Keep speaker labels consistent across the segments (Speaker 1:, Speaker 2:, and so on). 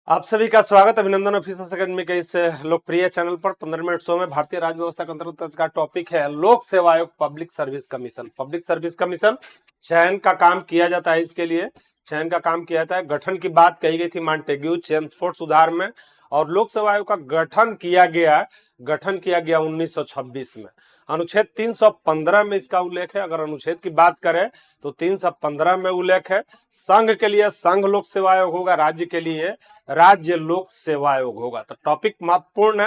Speaker 1: आप सभी का स्वागत अभिनंदन ऑफिसर्स अकेडमी के इस लोकप्रिय चैनल पर 15 मिनट शो में भारतीय राज्य व्यवस्था के अंतर्गत का टॉपिक है लोक सेवा आयोग public service commission. Public service commission चयन का काम किया जाता है। इसके लिए चयन का काम किया जाता है। गठन की बात कही गई थी मॉन्टेग्यू चेम्सफोर्ड सुधार में, और लोक सेवा आयोग का गठन किया गया 1926 में। अनुच्छेद 315 में इसका उल्लेख है। अगर अनुच्छेद की बात करें तो 315 में उल्लेख है। संघ के लिए संघ लोक सेवा आयोग होगा, राज्य के लिए राज्य लोक सेवा आयोग होगा। तो टॉपिक महत्वपूर्ण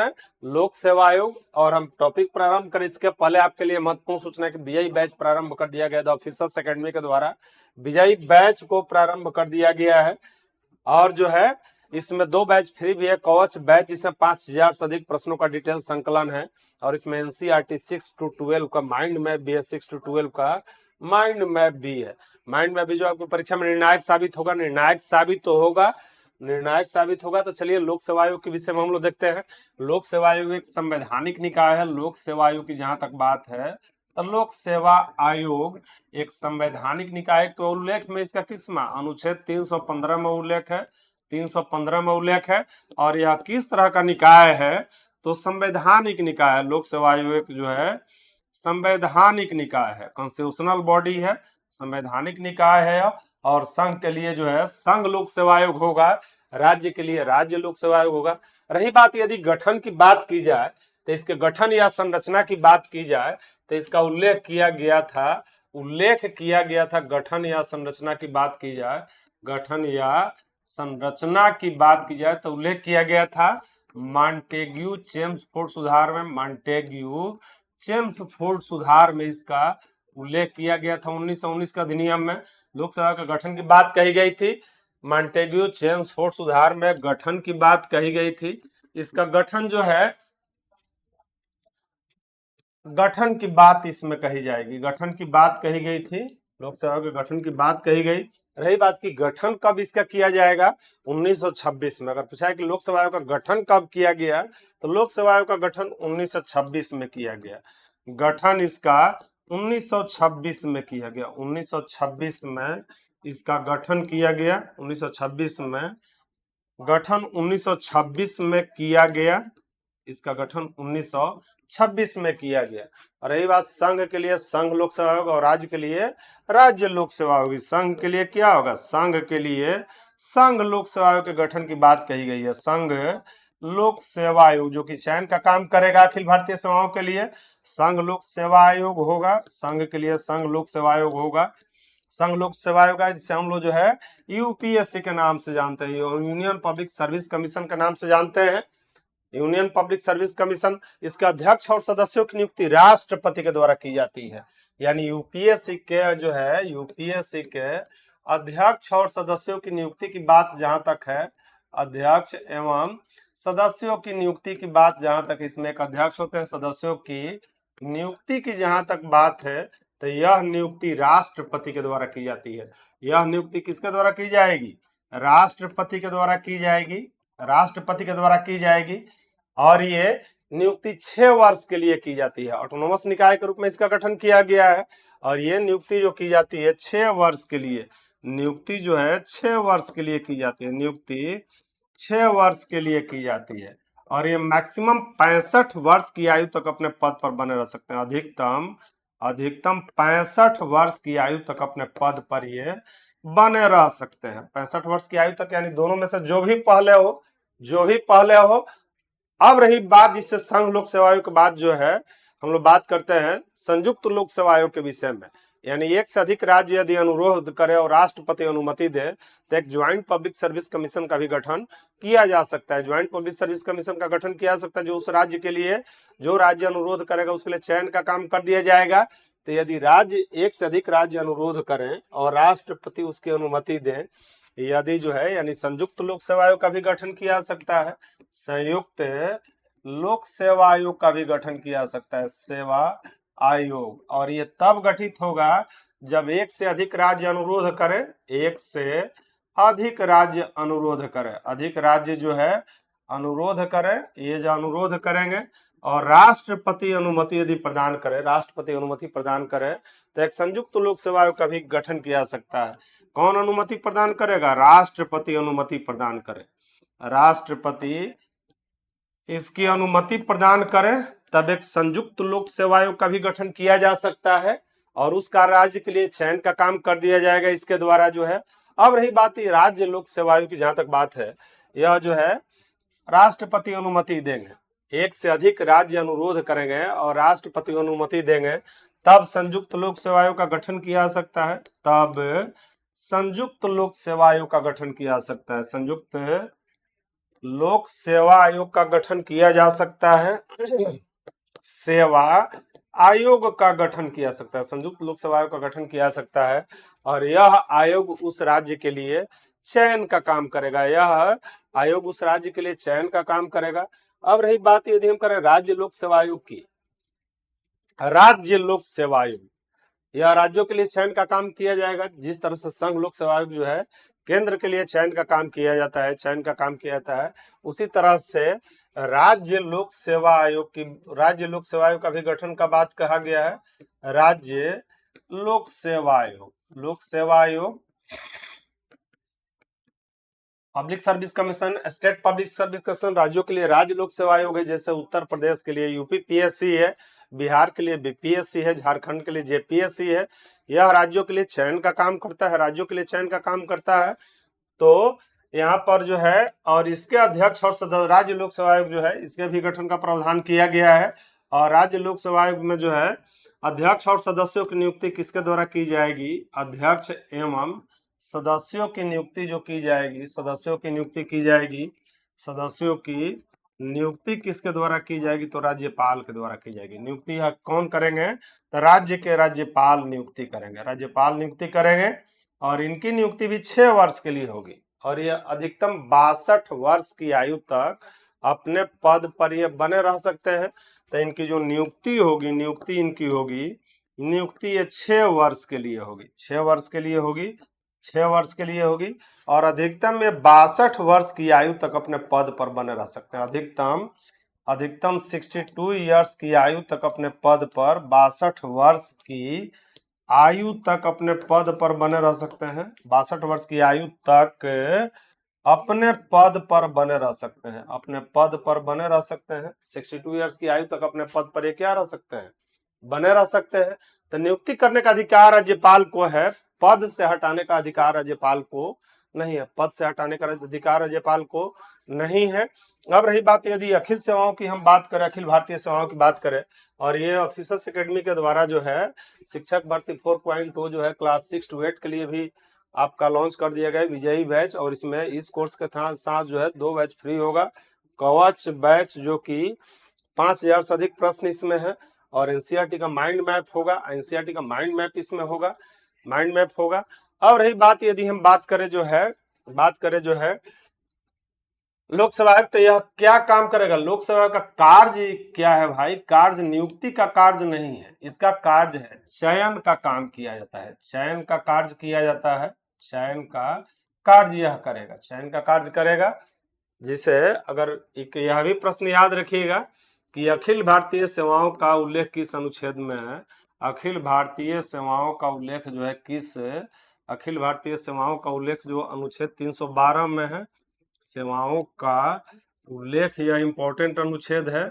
Speaker 1: है, लोक सेवा आयोग। और हम टॉपिक प्रारंभ करें इसके पहले आपके लिए महत्वपूर्ण सूचना है कि बीआई बैच प्रारंभ कर दिया गया था ऑफिसर्स अकेडमी के द्वारा। बीआई बैच को प्रारंभ कर दिया गया है, और जो है इसमें 2 बैच फ्री भी है। कवच बैच जिसमें 5000 से अधिक प्रश्नों का डिटेल संकलन है, और इसमें एनसीईआरटी 6 to 12 का माइंड मैप भी है, 6 to 12 का माइंड मैप भी है। माइंड मैप भी जो आपकी परीक्षा में निर्णायक साबित होगा, निर्णायक साबित होगा। तो चलिए लोक सेवा आयोग के विषय में हम लोग देखते हैं। लोक सेवा आयोग एक संवैधानिक निकाय है। लोक सेवा आयोग की जहां तक बात है तो लोक सेवा आयोग एक संवैधानिक निकाय। तो उल्लेख में इसका किसमें, अनुच्छेद 315 में उल्लेख है, 315 में उल्लेख है। और यह किस तरह का निकाय है तो संवैधानिक निकाय है। लोक सेवा आयोग जो है संवैधानिक निकाय है, कॉन्स्टिट्यूशनल बॉडी है, संवैधानिक निकाय है। और संघ के लिए जो है संघ लोक सेवा आयोग होगा, राज्य के लिए राज्य लोक सेवा आयोग होगा। रही बात यदि गठन की बात की जाए तो इसके गठन या संरचना की बात की जाए तो इसका उल्लेख किया गया था गठन या संरचना की बात की जाए, गठन या संरचना की बात की जाए तो उल्लेख किया गया था मॉन्टेग्यू चेम्सफोर्ड सुधार में। मॉन्टेग्यू चेम्सफोर्ड सुधार में इसका उल्लेख किया गया था 1919 का अधिनियम में। लोकसभा का गठन की बात कही गई थी, मॉन्टेग्यू चेम्सफोर्ड सुधार में गठन की बात कही गई थी। इसका गठन जो है, गठन की बात इसमें कही जाएगी, गठन की बात कही गई थी, लोकसभा के गठन की बात कही गई। रही बात की गठन कब इसका किया जाएगा, 1926 में। अगर पूछा है कि लोकसभा आयोग का गठन कब किया गया तो लोकसभा आयोग का गठन 1926 में किया गया। गठन इसका 1926 में किया गया, 1926 में इसका गठन किया गया, 1926 में गठन 1926 में किया गया, इसका गठन 1926 में किया गया। और रही बात संघ के लिए संघ लोक सेवा आयोग और राज्य के लिए राज्य लोक सेवा होगी। संघ के लिए क्या होगा, संघ के लिए संघ लोक सेवा आयोग के गठन की बात कही गई है। संघ लोक सेवा आयोग जो कि चयन का काम करेगा अखिल भारतीय सेवाओं के लिए, संघ लोक सेवा आयोग होगा। संघ के लिए संघ लोक सेवा आयोग होगा। संघ लोक सेवा आयोग है जिसे हम लोग जो है यूपीएससी के नाम से जानते हैं, यूनियन पब्लिक सर्विस कमीशन के नाम से जानते हैं। यूनियन पब्लिक सर्विस कमीशन, इसके अध्यक्ष और सदस्यों की नियुक्ति राष्ट्रपति के द्वारा की जाती है। यानी यूपीएससी के जो है, यूपीएससी के अध्यक्ष और सदस्यों की नियुक्ति की बात जहां तक है, अध्यक्ष एवं सदस्यों की नियुक्ति की बात जहां तक, इसमें एक अध्यक्ष होते हैं, सदस्यों की नियुक्ति की जहां तक बात है तो यह नियुक्ति राष्ट्रपति के द्वारा की जाती है। यह नियुक्ति किसके द्वारा की जाएगी, राष्ट्रपति के द्वारा की जाएगी, राष्ट्रपति के द्वारा की जाएगी। और ये नियुक्ति 6 वर्ष के लिए की जाती है। ऑटोनोमस निकाय के रूप में इसका गठन किया गया है, और ये नियुक्ति जो की जाती है 6 वर्ष के लिए, नियुक्ति जो है 6 वर्ष के लिए की जाती है, नियुक्ति 6 वर्ष के लिए की जाती है। और ये मैक्सिमम 65 वर्ष की आयु तक अपने पद पर बने रह सकते हैं। अधिकतम 65 वर्ष की आयु तक अपने पद पर ये बने रह सकते हैं। 65 वर्ष की आयु तक, यानी दोनों में से जो भी पहले हो। अब रही बात जिससे संघ लोक सेवा आयोग के बाद जो है हम लोग बात करते हैं संयुक्त लोक सेवा आयोग के विषय में। यानी एक से अधिक राज्य यदि अनुरोध करे और राष्ट्रपति अनुमति दे तो एक ज्वाइंट पब्लिक सर्विस कमीशन का भी गठन किया जा सकता है। ज्वाइंट पब्लिक सर्विस कमीशन का गठन किया जा सकता है, जो उस राज्य के लिए, जो राज्य अनुरोध करेगा उसके लिए चयन का काम कर दिया जाएगा। तो यदि राज्य, एक से अधिक राज्य अनुरोध करें और राष्ट्रपति उसकी अनुमति दें, यदि जो है, यानी संयुक्त लोक सेवा आयोग का भी गठन किया जा सकता है। संयुक्त लोक सेवा आयोग का भी गठन किया जा सकता है, सेवा आयोग। और ये तब गठित होगा जब एक से अधिक राज्य अनुरोध करे, एक से अधिक राज्य अनुरोध करे, अधिक राज्य जो है अनुरोध करे, ये जो अनुरोध करेंगे और राष्ट्रपति अनुमति यदि प्रदान करे, राष्ट्रपति अनुमति प्रदान करे तो एक संयुक्त लोक सेवा आयोग का भी गठन किया जा सकता है। कौन अनुमति प्रदान करेगा? राष्ट्रपति अनुमति प्रदान करे। राष्ट्रपति इसकी अनुमति प्रदान करे तब एक संयुक्त लोक सेवा आयोग का भी गठन किया जा सकता है और उसका राज्य के लिए चयन का काम कर दिया जाएगा इसके द्वारा जो है। अब रही बात राज्य लोक सेवा आयोग की, जहां तक बात है, यह जो है राष्ट्रपति अनुमति देंगे, एक से अधिक राज्य अनुरोध करेंगे और राष्ट्रपति अनुमति देंगे तब संयुक्त लोक सेवा आयोग का गठन किया जा सकता है। तब संयुक्त लोक सेवा आयोग का गठन किया जा सकता है। संयुक्त लोक सेवा आयोग का गठन किया जा सकता है। सेवा आयोग का गठन किया सकता है, संयुक्त लोक सेवा आयोग का गठन किया सकता है और यह आयोग उस राज्य के लिए चयन का काम करेगा। यह आयोग उस राज्य के लिए चयन का काम करेगा। अब रही बात यदि हम करें राज्य लोक सेवा आयोग की, राज्य लोक सेवा आयोग, यह राज्यों के लिए चयन का काम किया जाएगा। जिस तरह से संघ लोक सेवा आयोग जो है केंद्र के लिए चयन का काम किया जाता है, चयन का काम किया जाता है, उसी तरह से राज्य लोक सेवा आयोग की, राज्य लोक सेवा आयोग का भी गठन का बात कहा गया है। राज्य लोक सेवा आयोग, लोक सेवा आयोग, public service commission, state public service commission राज्यों के लिए राज्य लोक सेवा आयोग है। जैसे उत्तर प्रदेश के लिए यूपी पीएससी है, बिहार के लिए बीपीएससी है, झारखंड के लिए जेपीएससी है। यह राज्यों के लिए चयन का काम करता है, राज्यों के लिए चयन का काम करता है। तो यहाँ पर जो है, और इसके अध्यक्ष और सदस्य, राज्य लोक सेवा आयोग जो है इसके भी गठन का प्रावधान किया गया है। और राज्य लोक सेवा आयोग में जो है अध्यक्ष और सदस्यों की नियुक्ति किसके द्वारा की जाएगी? अध्यक्ष एवं सदस्यों की नियुक्ति जो की जाएगी, सदस्यों की नियुक्ति की जाएगी, सदस्यों की नियुक्ति किसके द्वारा की जाएगी? तो राज्यपाल के द्वारा की जाएगी। नियुक्ति कौन करेंगे? तो राज्य के राज्यपाल नियुक्ति करेंगे, राज्यपाल नियुक्ति करेंगे और इनकी नियुक्ति भी 6 वर्ष के लिए होगी और यह अधिकतम 62 वर्ष की आयु तक अपने पद पर ये बने रह सकते हैं। तो इनकी जो नियुक्ति होगी, नियुक्ति इनकी होगी, नियुक्ति ये 6 वर्ष के लिए होगी, 6 वर्ष के लिए होगी, 6 वर्ष के लिए होगी और अधिकतम में 62 वर्ष की आयु तक अपने पद पर बने रह सकते हैं। अधिकतम 62 इयर्स की आयु तक अपने पद पर, 62 वर्ष की आयु तक अपने पद पर बने रह सकते हैं। 62 वर्ष की आयु तक अपने पद पर बने रह सकते हैं, अपने पद पर बने रह सकते हैं। 62 इयर्स की आयु तक अपने पद पर ये क्या रह सकते हैं? बने रह सकते हैं। तो नियुक्ति करने का अधिकार राज्यपाल को है, पद से हटाने का अधिकार राज्यपाल को नहीं है, पद से हटाने का अधिकार राज्यपाल को नहीं है। अब रही बात यदि अखिल सेवाओं की हम बात करें, अखिल भारतीय सेवाओं की बात करें, और ये ऑफिसर्स एकेडमी के द्वारा जो है शिक्षक भर्ती 4.0 जो है क्लास 6 to 8 के लिए भी आपका लॉन्च कर दिया गया विजयी बैच। और इसमें इस कोर्स के साथ जो है 2 बैच फ्री होगा। कवच बैच जो कि 5000 से अधिक प्रश्न इसमें है और एनसीईआरटी का माइंड मैप होगा, एनसीईआरटी का माइंड मैप इसमें होगा, माइंड मैप होगा। अब रही बात यदि हम बात करें जो है लोक सेवा आयोग, तो यह क्या काम करेगा? लोक सेवा का कार्य क्या है भाई? कार्य नियुक्ति का कार्य नहीं है, इसका कार्य है चयन का काम किया जाता है, चयन का कार्य किया जाता है, चयन का कार्य यह करेगा, चयन का कार्य करेगा। जिसे अगर एक यह भी प्रश्न याद रखिएगा कि अखिल भारतीय सेवाओं का उल्लेख किस अनुच्छेद में है? अखिल भारतीय सेवाओं का उल्लेख जो है किस, अखिल भारतीय सेवाओं का उल्लेख जो अनुच्छेद 312 में है। सेवाओं का उल्लेख यह इंपॉर्टेंट अनुच्छेद है।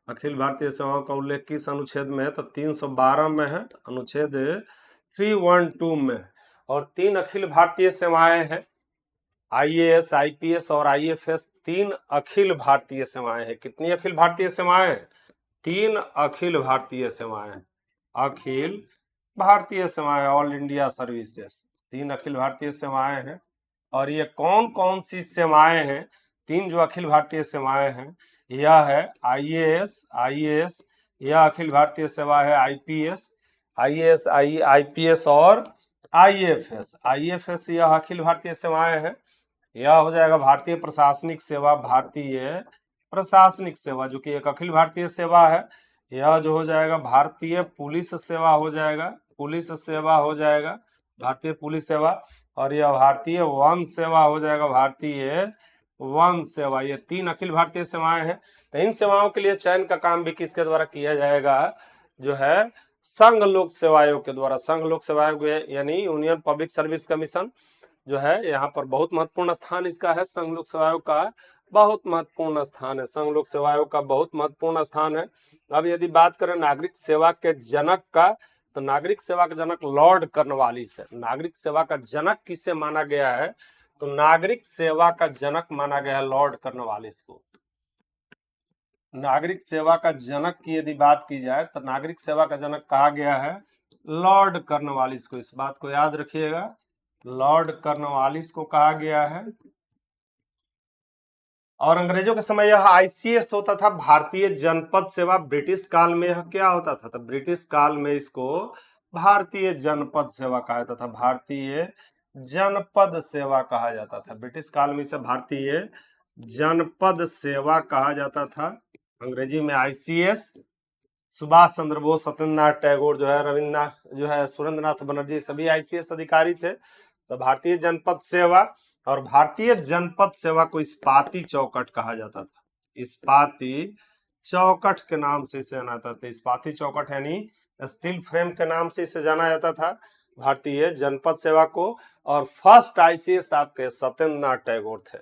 Speaker 1: अखिल भारतीय सेवाओं का उल्लेख किस अनुच्छेद में है? तो 312 में है, अनुच्छेद 312 में। और 3 अखिल भारतीय सेवाएं हैं, आईएएस, आईपीएस और आईएफएस, 3 अखिल भारतीय सेवाएं हैं। कितनी अखिल भारतीय सेवाएं हैं? 3 अखिल भारतीय सेवाएं, अखिल भारतीय सेवाएं, all India services, 3 Akhil Bharatiya सेवाएं हैं। और ये कौन कौन सी सेवाएं हैं? 3 जो अखिल भारतीय सेवाएं हैं, यह है आईएएस, यह अखिल भारतीय सेवा है आईपीएस, आईएएस, आईपीएस और आईएफएस, यह अखिल भारतीय सेवाएं हैं। यह हो जाएगा भारतीय प्रशासनिक सेवा, भारतीय प्रशासनिक सेवा जो कि एक अखिल भारतीय सेवा है। यह जो हो जाएगा भारतीय पुलिस सेवा हो जाएगा, पुलिस सेवा हो जाएगा, भारतीय पुलिस सेवा। और यह भारतीय वन सेवा हो जाएगा, भारतीय वन सेवा, ये 3 अखिल भारतीय सेवाएं हैं। तो इन सेवाओं के लिए चयन का काम भी किसके द्वारा किया जाएगा, जो है संघ लोक सेवा आयोग के द्वारा। संघ लोक सेवा आयोग यानी यूनियन पब्लिक सर्विस कमीशन जो है, यहाँ पर बहुत महत्वपूर्ण स्थान इसका है। संघ लोक सेवा आयोग का बहुत महत्वपूर्ण स्थान है, संघ लोक सेवा आयोग का बहुत महत्वपूर्ण स्थान है। अब यदि बात करें नागरिक सेवा के जनक का, तो नागरिक सेवा का जनक लॉर्ड कॉर्नवालिस है। नागरिक सेवा का जनक किसे माना गया है, तो नागरिक सेवा का जनक माना गया है लॉर्ड कॉर्नवालिस को। नागरिक सेवा का जनक की यदि बात की जाए तो नागरिक सेवा का जनक कहा गया है लॉर्ड कॉर्नवालिस को। इस बात को याद रखिएगा, लॉर्ड कॉर्नवालिस को कहा गया है। और अंग्रेजों के समय यह आईसीएस होता था, भारतीय जनपद सेवा। ब्रिटिश काल में यह क्या होता था, तो ब्रिटिश काल में इसको भारतीय जनपद सेवा कहा जाता था, भारतीय जनपद सेवा कहा जाता था। ब्रिटिश काल में इसे भारतीय जनपद सेवा कहा जाता था, अंग्रेजी में आईसीएस। सुभाष चंद्र बोस, सत्येंद्रनाथ टैगोर जो है, रविन्द्रनाथ जो है, सुरेंद्रनाथ बनर्जी, सभी आईसीएस अधिकारी थे। तो भारतीय जनपद सेवा, और भारतीय जनपद सेवा को इस्पाती चौखट कहा जाता था। इस्पाती चौखट के नाम से इसे जाना जाता था। इस्पाती चौखट यानी स्टील फ्रेम के नाम से इसे जाना जाता था भारतीय जनपद सेवा को। और फर्स्ट आईसीएस आपके सत्येंद्रनाथ टैगोर थे।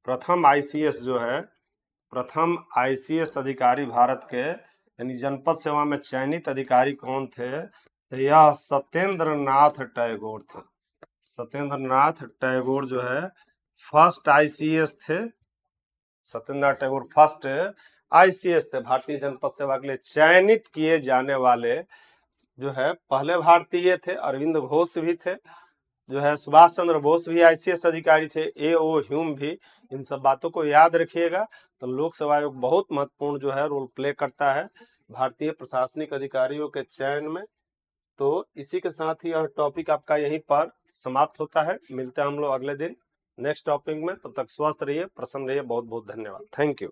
Speaker 1: प्रथम आईसीएस जो है, प्रथम आईसीएस अधिकारी भारत के यानी जनपद सेवा में चयनित अधिकारी कौन थे, तो यह सत्येंद्रनाथ टैगोर थे। सत्येंद्रनाथ टैगोर जो है फर्स्ट आईसीएस थे। सत्येंद्रनाथ टैगोर फर्स्ट आईसीएस थे, भारतीय जनपद सेवा के लिए चयनित किए जाने वाले जो है पहले भारतीय थे। अरविंद घोष भी थे, जो है सुभाष चंद्र बोस भी आईसीएस अधिकारी थे, ए.ओ. ह्यूम भी। इन सब बातों को याद रखिएगा। तो लोक सेवा आयोग बहुत महत्वपूर्ण जो है रोल प्ले करता है भारतीय प्रशासनिक अधिकारियों के चयन में। तो इसी के साथ ही यह टॉपिक आपका यहीं पर समाप्त होता है। मिलते हैं हम लोग अगले दिन नेक्स्ट टॉपिक में। तब तक स्वस्थ रहिए, प्रसन्न रहिए। बहुत बहुत धन्यवाद। Thank you.